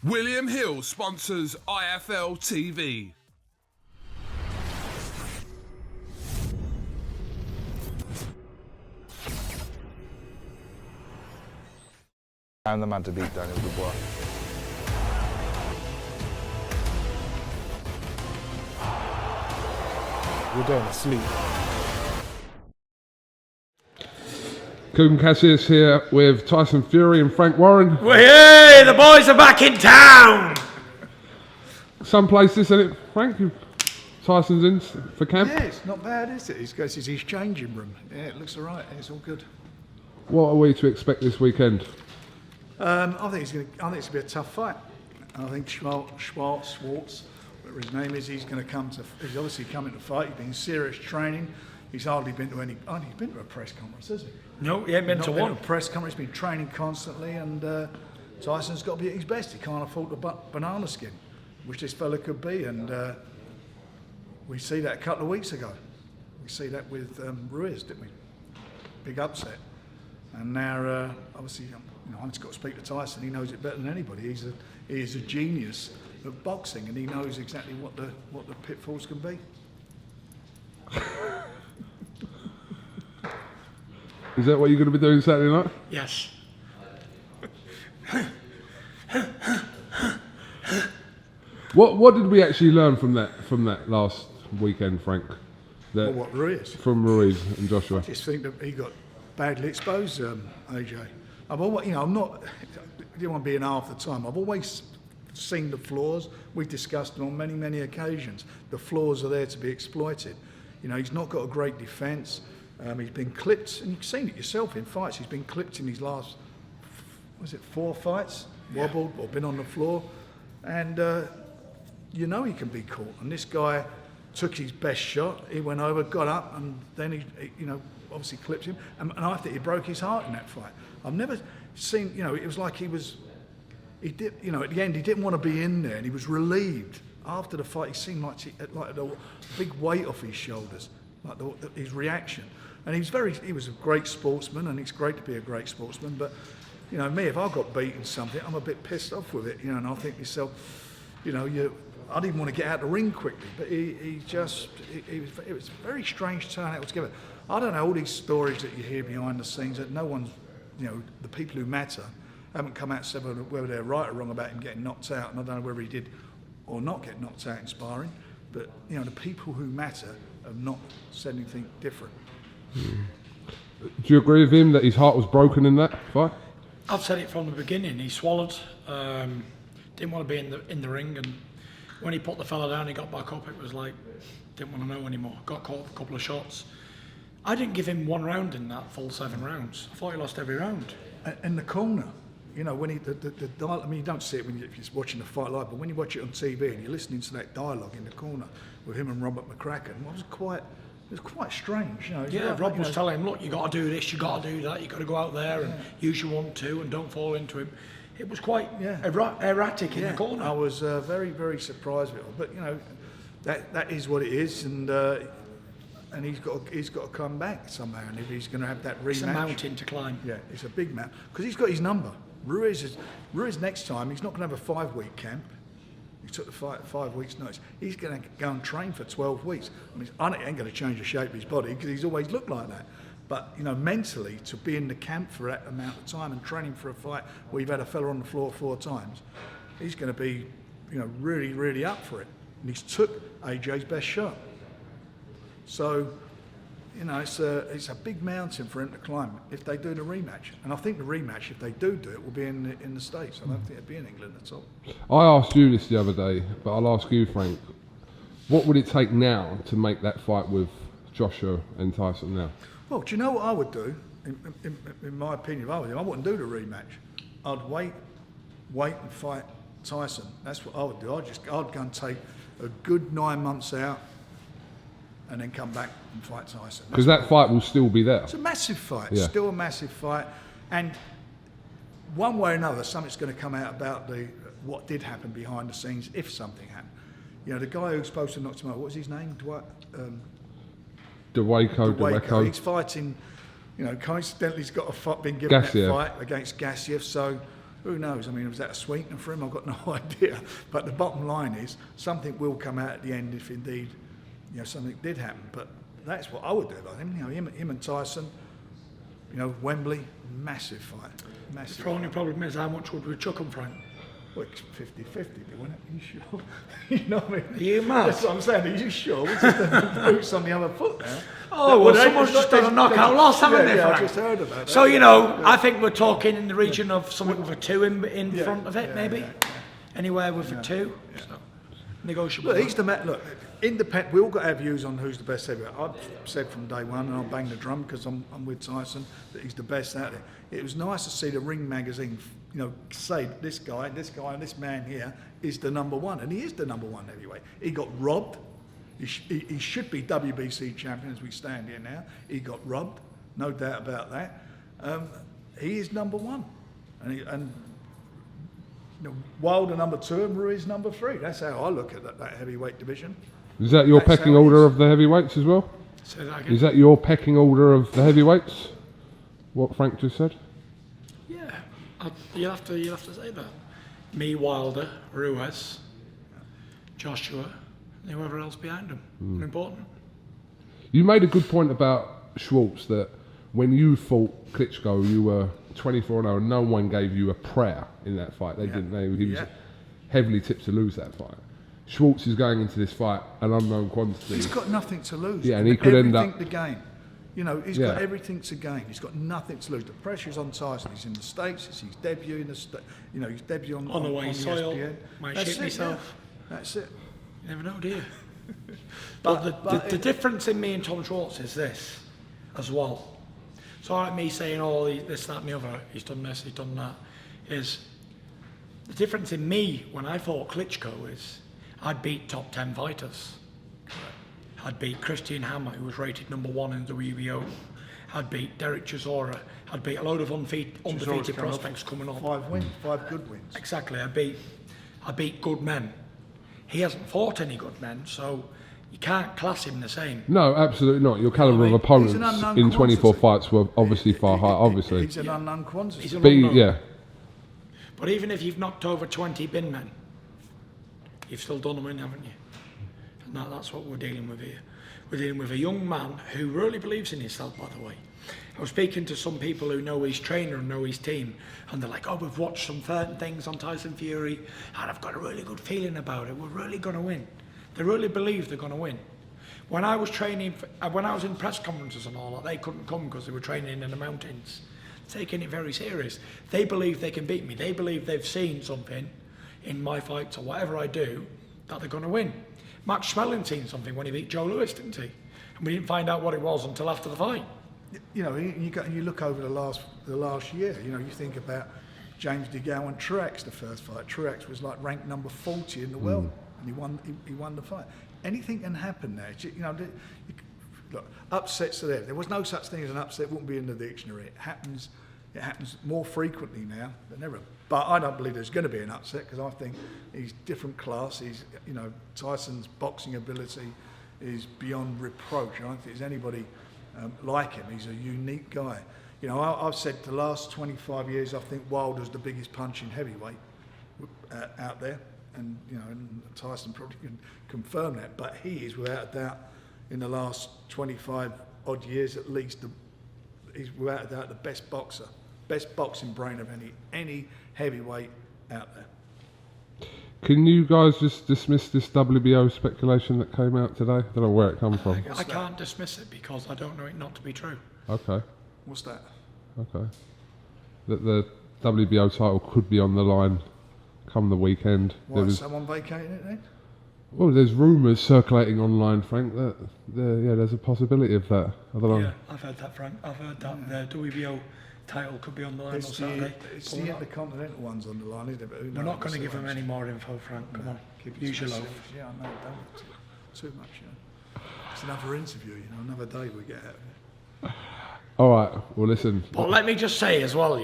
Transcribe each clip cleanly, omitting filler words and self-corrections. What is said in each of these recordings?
William Hill sponsors IFL TV. I'm the man to beat Daniel Dubois. You're going to sleep. KUGAN CASSIUS here with Tyson Fury and Frank Warren. Hey, the boys are back in town! Some places, isn't it, Frank? Tyson's in for camp? Yeah, it's not bad, is it? He's got his changing room. Yeah, it looks all right. It's all good. What are we to expect this weekend? I think it's going to be a tough fight. I think Schwartz, whatever his name is, he's obviously coming to fight. He's been in serious training. He's hardly been to he's been to a press conference, has he? No, he ain't been to one. A press conference. He's been training constantly, and Tyson's got to be at his best. He can't afford the banana skin, which this fella could be, and we see that a couple of weeks ago. We see that with Ruiz, didn't we? Big upset. And now, obviously, I've just got to speak to Tyson. He knows it better than anybody. He is a genius of boxing, and he knows exactly what the pitfalls can be. Is that what you're going to be doing Saturday night? Yes. What did we actually learn from that last weekend, Frank? What, Ruiz? From Ruiz and Joshua. I just think that he got badly exposed, AJ. I didn't want to be in half the time. I've always seen the flaws. We've discussed them on many, many occasions. The flaws are there to be exploited. He's not got a great defence. He's been clipped, and you've seen it yourself in fights. He's been clipped in his last, 4 fights? Wobbled or been on the floor. And he can be caught. And this guy took his best shot. He went over, got up, and then he obviously clipped him. And I think he broke his heart in that fight. I've never seen, it was like at the end he didn't want to be in there, and he was relieved. After the fight, he seemed like a big weight off his shoulders, like his reaction. And he was a great sportsman, and it's great to be a great sportsman. But, me, if I got beaten something, I'm a bit pissed off with it, and I think to myself, I didn't want to get out of the ring quickly, but it was a very strange turn altogether. I don't know, all these stories that you hear behind the scenes that no one's, the people who matter haven't come out and said whether they're right or wrong about him getting knocked out, and I don't know whether he did or not get knocked out in sparring, but the people who matter have not said anything different. Do you agree with him that his heart was broken in that fight? I've said it from the beginning. He swallowed, didn't want to be in the ring, and when he put the fella down, he got back up. It was like didn't want to know anymore. Got caught with a couple of shots. I didn't give him one round in that full 7 rounds. I thought he lost every round. In the corner, when you don't see it when you're watching the fight live, but when you watch it on TV and you're listening to that dialogue in the corner with him and Robert McCracken, it was quite strange. Rob was telling him, look, you got to do this, you got to do that, you got to go out there and use your 1-2 and don't fall into him. It was quite erratic in the corner. I was very, very surprised with it, but that is what it is, and he's got to come back somehow. And if he's going to have that rematch, it's a mountain to climb. Yeah, it's a big mountain because he's got his number. Ruiz next time. He's not going to have a 5-week camp. He took the fight 5 weeks' notice. He's going to go and train for 12 weeks. I mean, it ain't going to change the shape of his body because he's always looked like that. But, mentally, to be in the camp for that amount of time and training for a fight where you've had a fella on the floor 4 times, he's going to be, really, really up for it. And he's took AJ's best shot. So, it's a big mountain for him to climb if they do the rematch. And I think the rematch, if they do it, will be in the States. I don't think it'll be in England at all. I asked you this the other day, but I'll ask you, Frank. What would it take now to make that fight with Joshua and Tyson now? Well, do you know what I would do? In my opinion, I wouldn't do the rematch. I'd wait and fight Tyson. That's what I would do. I'd go and take a good 9 months out and then come back and fight Tyson. Because that fight will still be there. It's a massive fight. Yeah. Still a massive fight. And one way or another, something's going to come out about what did happen behind the scenes, if something happened. The guy who's supposed to knock him out, what was his name? Dwayko. He's fighting, coincidentally he's been given that fight against CASSIUS, so Who knows? I mean, was that a sweetener for him? I've got no idea. But the bottom line is, something will come out at the end if indeed, something did happen. But that's what I would do about him. Him and Tyson, Wembley, massive fight. Massive. The only problem is how much would we chuck him, Frank? Well, it's 50-50, wouldn't it? Are you sure? You know what I mean? Are you mad? That's what I'm saying. Are you sure? What's the boots on the other foot now? Oh, well, someone's just done a knockout loss, haven't they, Yeah, Frank? I just heard about that. So, I think we're talking in the region of something with a 2 in front of it, maybe? Anywhere with a 2. So, negotiable. Look, he's the man. Look, independent. We all got our views on who's the best heavyweight. I've said from day one, and I'll bang the drum because I'm with Tyson, that he's the best out there. It was nice to see the Ring magazine, say this guy, and this man here is the number one, and he is the number one heavyweight. He got robbed. He should be WBC champion as we stand here now. He got robbed, no doubt about that. He is number one, and Wilder number 2 and Ruiz number 3. That's how I look at that heavyweight division. Is that your pecking order of the heavyweights as well? Say that again. Is that your pecking order of the heavyweights? What Frank just said? Yeah, you'll have to say that. Me, Wilder, Ruiz, Joshua, and whoever else behind him. Important. You made a good point about Schwartz, that when you fought Klitschko, you were 24-0 and no one gave you a prayer in that fight. They didn't. He was heavily tipped to lose that fight. Schwartz is going into this fight an unknown quantity. He's got nothing to lose. Yeah, and he could end up... Everything to gain. He's got everything to gain. He's got nothing to lose. The pressure's on Tyson. He's in the States. It's his debut in the his debut on the way soil. ESPN. Might That's shit it, myself. yeah. That's it. You never know, do you? but the difference in me and Tom Schwartz is this, as well. It's all right me saying, this, that and the other, he's done this, he's done that, is the difference in me when I fought Klitschko is I'd beat top 10 fighters. I'd beat Christian Hammer, who was rated number 1 in the WBO. I'd beat Derek Chisora. I'd beat a load of undefeated prospects coming on. 5 wins, 5 good wins. Exactly, I beat good men. He hasn't fought any good men, so you can't class him the same. No, absolutely not. Your calibre of opponents in 24 quantity. fights were obviously far higher, obviously. He's an unknown quantity. He's an unknown. Yeah. But even if you've knocked over 20 bin men, you've still done them in, haven't you? And that's what we're dealing with here. We're dealing with a young man who really believes in himself, by the way. I was speaking to some people who know his trainer and know his team, and they're like, we've watched some certain things on Tyson Fury, and I've got a really good feeling about it. We're really going to win. They really believe they're going to win. When I was training, when I was in press conferences and all that, they couldn't come because they were training in the mountains, taking it very serious. They believe they can beat me. They believe they've seen something in my fights or whatever I do that they're going to win. Max Schmeling seen something when he beat Joe Louis, didn't he? And we didn't find out what it was until after the fight. You look over the last year. You think about James DeGowan Truex, the first fight. Truex was like ranked number 40 in the world, and he won the fight. Anything can happen there. Look, upsets are there. There was no such thing as an upset. Wouldn't be in the dictionary. It happens more frequently now than ever. But I don't believe there's going to be an upset because I think he's different class. He's, Tyson's boxing ability is beyond reproach. I don't think there's anybody like him. He's a unique guy. I've said the last 25 years, I think Wilder's the biggest punching heavyweight out there, and and Tyson probably can confirm that. But he is, without a doubt, in the last 25 odd years at least, he's without a doubt the best boxer, best boxing brain of any heavyweight out there. Can you guys just dismiss this WBO speculation that came out today? I don't know where it come from. I can't dismiss it because I don't know it not to be true. Okay. What's that? Okay. That the WBO title could be on the line come the weekend. Why, is someone vacating it then? Well, there's rumours circulating online, Frank, that there's a possibility of that. I don't know. Yeah, I've heard that, Frank. I've heard that the WBO title could be on the line on Saturday. It's the Intercontinental ones on the line, isn't it? But we're not going to give them any more info, Frank. Come on, use your loaf. Yeah, I know, don't too much. It's another interview, another day we get out of it. All right, well, listen. But let me just say as well,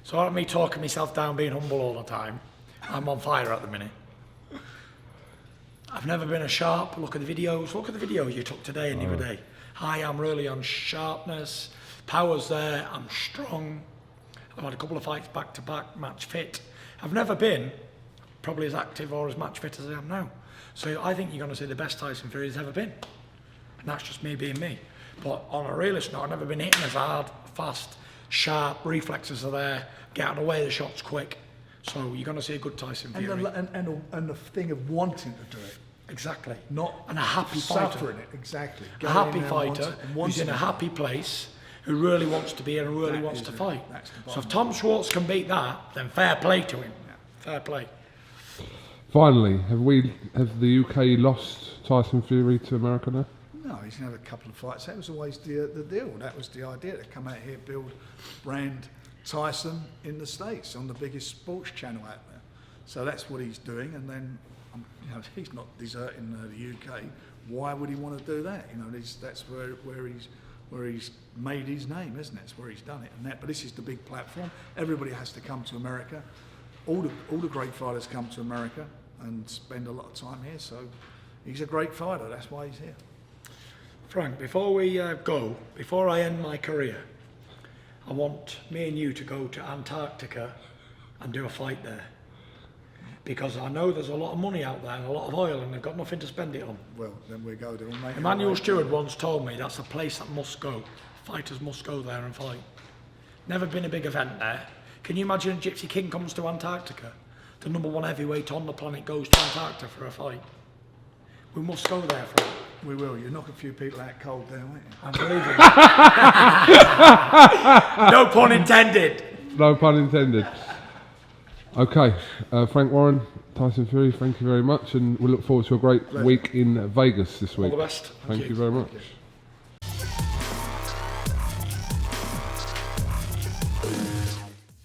so not me talking myself down, being humble all the time. I'm on fire at the minute. I've never been as sharp. Look at the videos. Look at the videos you took today and the other day. I am really on sharpness. Power's there. I'm strong. I've had a couple of fights back to back, match fit. I've never been probably as active or as match fit as I am now. So I think you're going to see the best Tyson Fury has ever been. And that's just me being me. But on a realist note, I've never been hitting as hard, fast, sharp, reflexes are there, get out of the way of the shots quick. So you're going to see a good Tyson Fury. And the thing of wanting to do it. Exactly. Not and a happy fighter. Suffering it, exactly. A happy fighter who's in a happy place, who really wants to be here and really wants to fight. So if Tom Schwartz can beat that, then fair play to him. Yeah. Fair play. Finally, have the UK lost Tyson Fury to America now? No, he's had a couple of fights. That was always the deal. That was the idea. To come out here, build brand Tyson in the States on the biggest sports channel out there. So that's what he's doing. And then, he's not deserting the UK. Why would he want to do that? That's where he's made his name, isn't it? It's where he's done it. But this is the big platform. Everybody has to come to America. All the great fighters come to America and spend a lot of time here. So he's a great fighter. That's why he's here. Frank, before we go, before I end my career, I want me and you to go to Antarctica and do a fight there. Because I know there's a lot of money out there and a lot of oil and they've got nothing to spend it on. Well, then we go there. Emmanuel Stewart once told me that's a place that must go. Fighters must go there and fight. Never been a big event there. Can you imagine Gypsy King comes to Antarctica? The #1 heavyweight on the planet goes to Antarctica for a fight. We must go there for it. We will. You knock a few people out cold there, won't you? I'm believing. No pun intended. No pun intended. Okay, Frank Warren, Tyson Fury, thank you very much, and we look forward to a great week in Vegas this week. All the best. Thank you very much.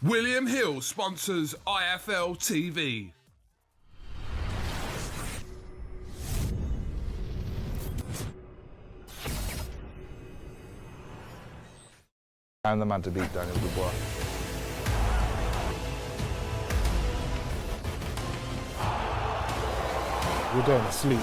William Hill sponsors IFL TV. I'm the man to beat Daniel Dubois. We're going to sleep.